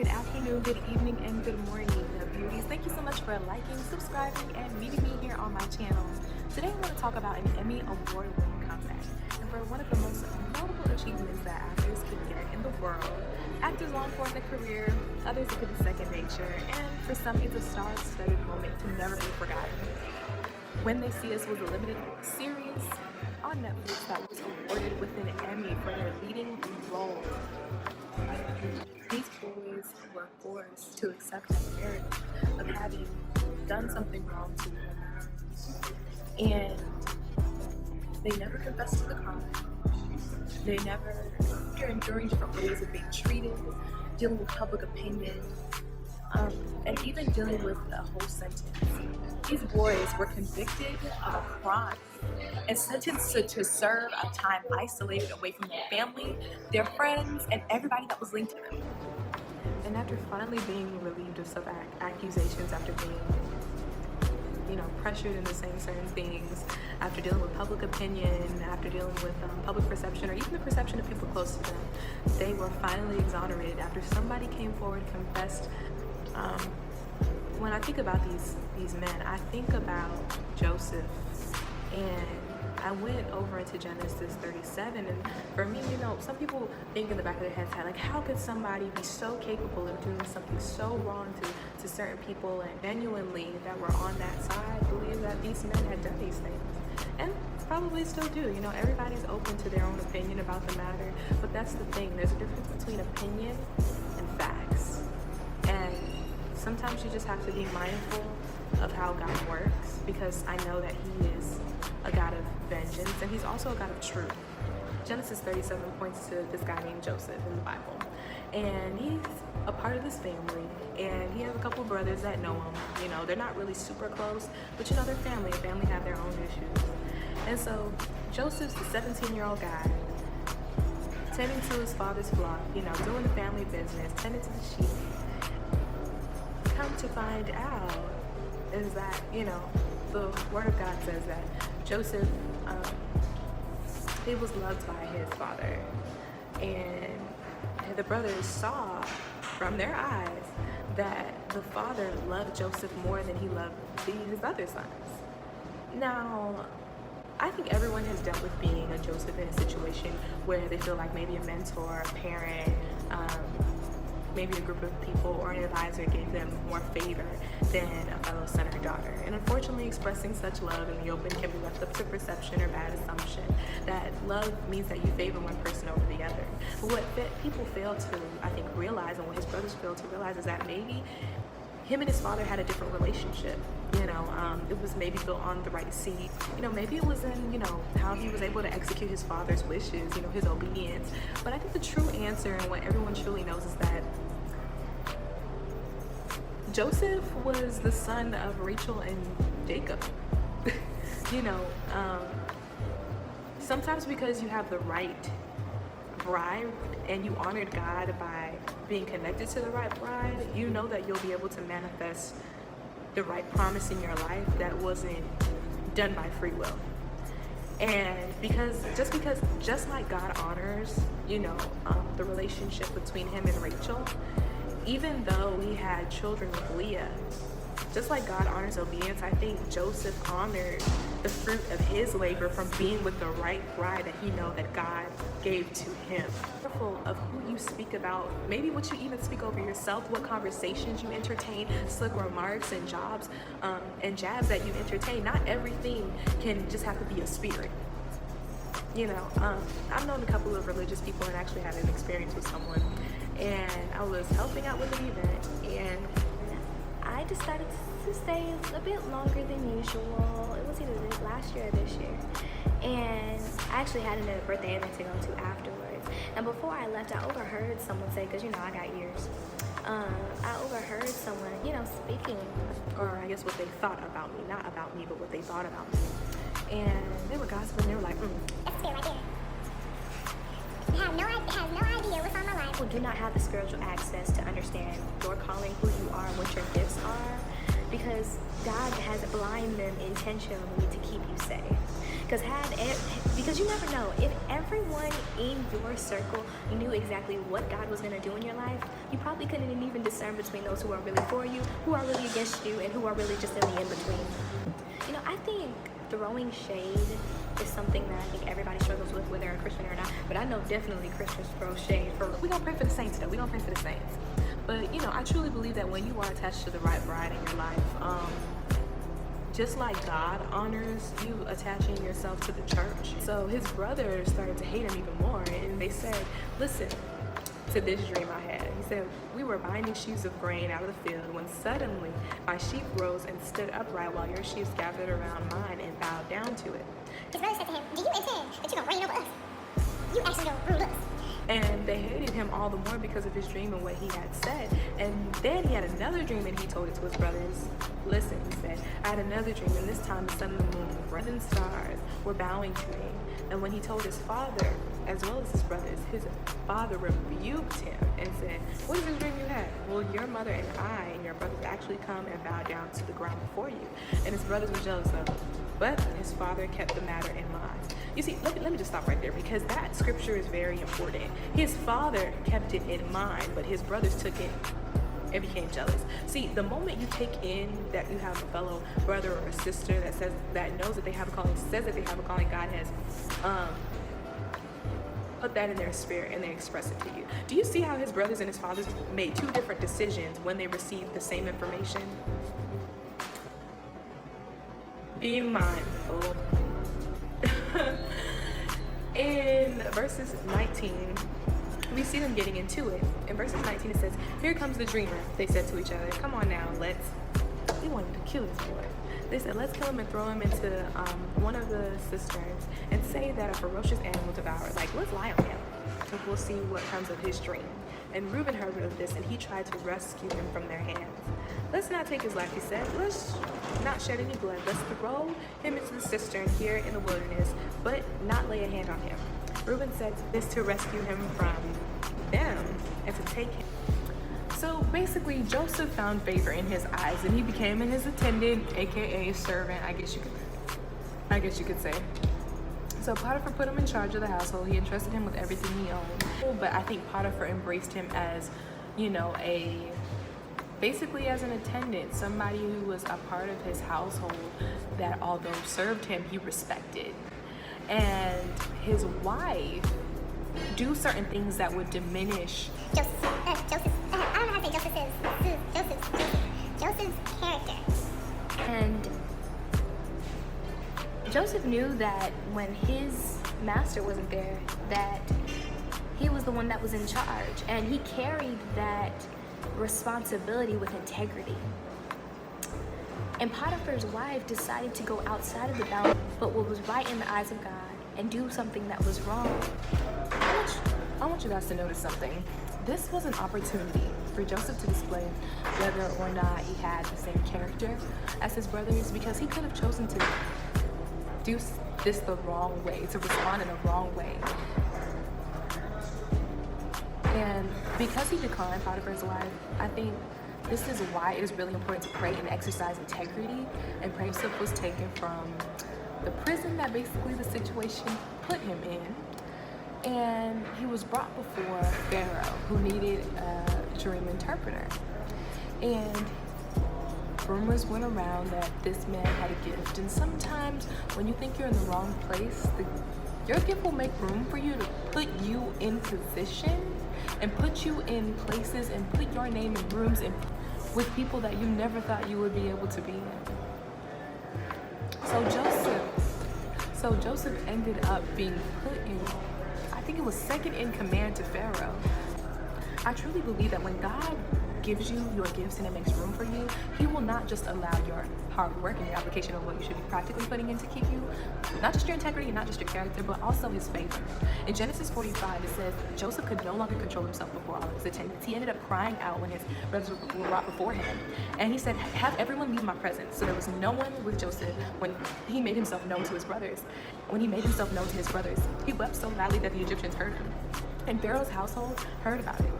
Good afternoon, good evening, and good morning, beauties. Thank you so much for liking, subscribing, and meeting me here on my channel. Today I'm going to talk about an Emmy Award-winning comeback, and for one of the most notable achievements that actors can get in the world. Actors long for in their career, others it could be second nature, and for some it's a star-studded moment to never be forgotten. When They See Us was a limited series on Netflix that was awarded with an Emmy for their leading role. These boys were forced to accept the narrative of having done something wrong to women. And they never confessed to the crime. They never, after enduring different ways of being treated, dealing with public opinion, and even dealing with a whole sentence. These boys were convicted of a crime and sentenced to serve a time isolated away from their family, their friends, and everybody that was linked to them. And after finally being relieved of some accusations, after being pressured into saying certain things, after dealing with public opinion, after dealing with public perception, or even the perception of people close to them, they were finally exonerated after somebody came forward, confessed. When I think about these men, I think about Joseph, and I went over into Genesis 37, and for me, some people think in the back of their heads, like, how could somebody be so capable of doing something so wrong to certain people, and genuinely that were on that side believe that these men had done these things, and probably still do. Everybody's open to their own opinion about the matter, but that's the thing. There's a difference between opinion and facts, and sometimes you just have to be mindful of how God works, because I know that He is a God of vengeance, and He's also a God of truth. Genesis 37 points to this guy named Joseph in the Bible, and he's a part of this family, and he has a couple brothers that know him. They're not really super close, but they're family, and family have their own issues. And so Joseph's the 17-year-old guy, tending to his father's flock, doing the family business, tending to the sheep. Come to find out is that, the Word of God says that Joseph, he was loved by his father, and the brothers saw from their eyes that the father loved Joseph more than he loved his other sons. Now, I think everyone has dealt with being a Joseph in a situation where they feel like maybe a mentor, a parent, maybe a group of people or an advisor gave them more favor than a fellow son or daughter. And unfortunately, expressing such love in the open can be left up to perception or bad assumption that love means that you favor one person over the other. But what people fail to, I think, realize, and what his brothers fail to realize, is that maybe him and his father had a different relationship. It was maybe built on the right seed. Maybe it was in, how he was able to execute his father's wishes, his obedience. But I think the true answer, and what everyone truly knows, is that Joseph was the son of Rachel and Jacob. Sometimes because you have the right bride and you honored God by being connected to the right bride, you know that you'll be able to manifest the right promise in your life that wasn't done by free will. And just like God honors, the relationship between him and Rachel, even though he had children with Leah, just like God honors obedience, I think Joseph honored the fruit of his labor from being with the right bride that he know that God gave to him. Be careful of who you speak about, maybe what you even speak over yourself, what conversations you entertain, slick remarks and jabs that you entertain. Not everything can just have to be a spirit. I've known a couple of religious people and actually had an experience with someone, and I was helping out with an event, and I decided to stay a bit longer than usual. It was either last year or this year, and I actually had another birthday event to go to afterwards. And before I left, I overheard someone say, because I got ears, I overheard someone, speaking, or I guess what they thought about me, not about me, but what they thought about me. And they were gossiping. They were like, That's spirit right there. Has no idea what's on my life. People do not have the spiritual access to understand your calling, who you are, and what your gifts are. because God has blind them intentionally to keep you safe. Because you never know, if everyone in your circle knew exactly what God was going to do in your life, you probably couldn't even discern between those who are really for you, who are really against you, and who are really just in the in-between. You know, I think throwing shade is something that I think everybody struggles with, whether they're a Christian or not. But I know definitely Christians throw shade. We're going to pray for the saints, though. We're going to pray for the saints. But, you know, I truly believe that when you are attached to the right bride in your life, just like God honors you attaching yourself to the church. So his brothers started to hate him even more. And they said, listen to this dream I had. He said, we were binding sheaves of grain out of the field when suddenly my sheaf rose and stood upright while your sheaves gathered around mine and bowed down to it. His brother said to him, do you intend that you're going to reign over us? You actually going to rule us. And they hated him all the more because of his dream and what he had said. And then he had another dream and he told it to his brothers. Listen, he said, I had another dream, and this time the sun and the moon, the and stars were bowing to me. And when he told his father, as well as his brothers, his father rebuked him and said, what is this dream you had? Well, your mother and I and your brothers actually come and bow down to the ground before you. And his brothers were jealous of him. But his father kept the matter in mind. You see, let me just stop right there, because that scripture is very important. His father kept it in mind, but his brothers took it and became jealous. See, the moment you take in that you have a fellow brother or a sister that knows that they have a calling, says that they have a calling, God has put that in their spirit and they express it to you. Do you see how his brothers and his fathers made two different decisions when they received the same information? Be mindful. In verses 19, we see them getting into it. In verses 19, it says, here comes the dreamer, they said to each other. Come on now, we wanted to kill this boy. They said, let's kill him and throw him into one of the cisterns and say that a ferocious animal devoured. Like, let's lie on him. So we'll see what comes of his dream. And Reuben heard of this, and he tried to rescue him from their hands. Let's not take his life, he said. Let's not shed any blood. Let's throw him into the cistern here in the wilderness, but not lay a hand on him. Reuben said this to rescue him from them and to take him. So basically, Joseph found favor in his eyes, and he became his attendant, aka servant, I guess you could say. So Potiphar put him in charge of the household. He entrusted him with everything he owned. But I think Potiphar embraced him as, basically as an attendant, somebody who was a part of his household that although served him, he respected. And his wife do certain things that would diminish Joseph's character. And Joseph knew that when his master wasn't there, that he was the one that was in charge, and he carried that responsibility with integrity. And Potiphar's wife decided to go outside of the bounds, but what was right in the eyes of God, and do something that was wrong. I want you guys to notice something. This was an opportunity for Joseph to display whether or not he had the same character as his brothers, because he could have chosen to do this the wrong way, to respond in the wrong way. And because he declined Potiphar's wife, I think this is why it is really important to pray and exercise integrity. And Joseph was taken from the prison that basically the situation put him in, and he was brought before Pharaoh, who needed a dream interpreter. And rumors went around that this man had a gift, and sometimes when you think you're in the wrong place, your gift will make room for you to put you in position and put you in places and put your name in rooms and with people that you never thought you would be able to be in. So Joseph ended up being put in, I think it was second in command to Pharaoh. I truly believe that when God gives you your gifts and it makes room for you, he will not just allow your hard work and your application of what you should be practically putting in to keep you, not just your integrity and not just your character, but also his favor. In Genesis 45, it says Joseph could no longer control himself before all of his attendants. He ended up crying out when his brothers were brought before him, and he said, have everyone leave my presence. So there was no one with Joseph when he made himself known to his brothers. When he made himself known to his brothers, he wept so loudly that the Egyptians heard him, and Pharaoh's household heard about it.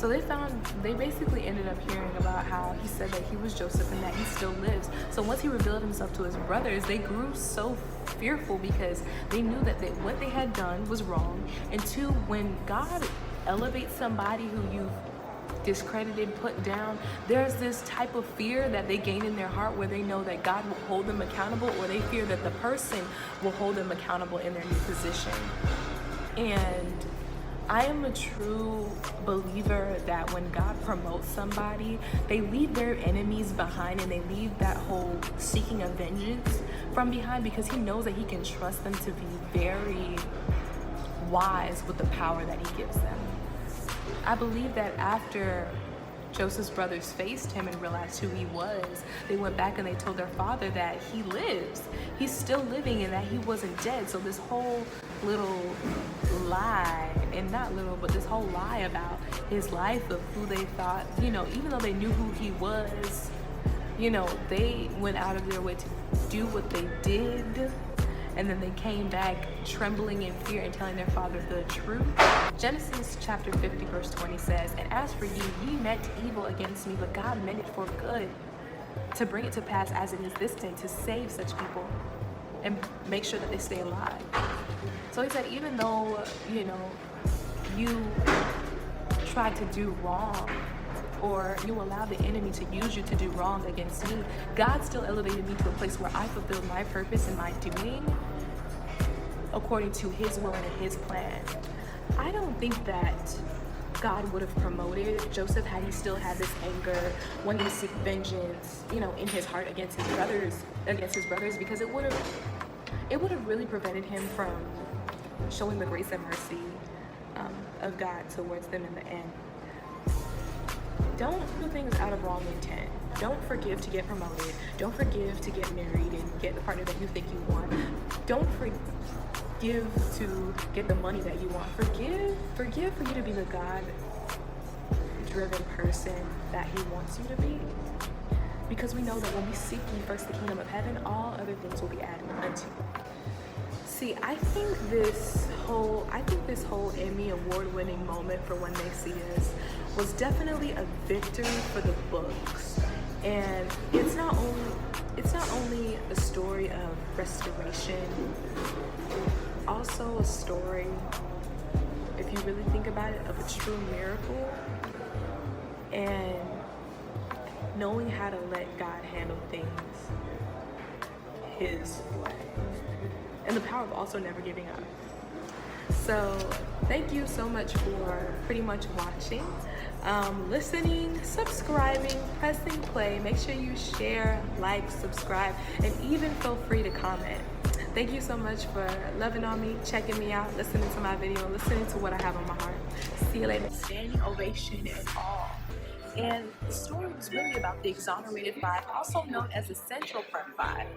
So they basically ended up hearing about how he said that he was Joseph and that he still lives. So once he revealed himself to his brothers, they grew so fearful because they knew that what they had done was wrong. And two, when God elevates somebody who you've discredited, put down, there's this type of fear that they gain in their heart where they know that God will hold them accountable, or they fear that the person will hold them accountable in their new position. And I am a true believer that when God promotes somebody, they leave their enemies behind, and they leave that whole seeking of vengeance from behind, because he knows that he can trust them to be very wise with the power that he gives them. I believe that after Joseph's brothers faced him and realized who he was, they went back and they told their father that he lives. He's still living and that he wasn't dead. So this whole little lie, and not little, but this whole lie about his life of who they thought, even though they knew who he was, they went out of their way to do what they did. And then they came back trembling in fear and telling their father the truth. Genesis chapter 50 verse 20 says, "And as for you, ye meant evil against me, but God meant it for good, to bring it to pass as it is this day, to save such people and make sure that they stay alive." So he said, even though, you tried to do wrong, or you allowed the enemy to use you to do wrong against me, God still elevated me to a place where I fulfilled my purpose and my doing according to his will and his plan. I don't think that God would have promoted Joseph had he still had this anger, wanting to seek vengeance, in his heart against his brothers, because it would have really prevented him from showing the grace and mercy of God towards them in the end. Don't do things out of wrong intent. Don't forgive to get promoted. Don't forgive to get married and get the partner that you think you want. Don't forgive to get the money that you want. Forgive for you to be the God-driven person that he wants you to be. Because we know that when we seek ye first the kingdom of heaven, all other things will be added unto you. See, I think this whole Emmy award-winning moment for When They See Us was definitely a victory for the books. And it's not only a story of restoration, also a story, if you really think about it, of a true miracle, and knowing how to let God handle things his way. And the power of also never giving up. So thank you so much for pretty much watching, listening, subscribing, pressing play. Make sure you share, like, subscribe, and even feel free to comment. Thank you so much for loving on me, checking me out, listening to my video, listening to what I have on my heart. See you later. Standing ovation and all. And the story was really about the Exonerated Five, also known as the Central Park Five.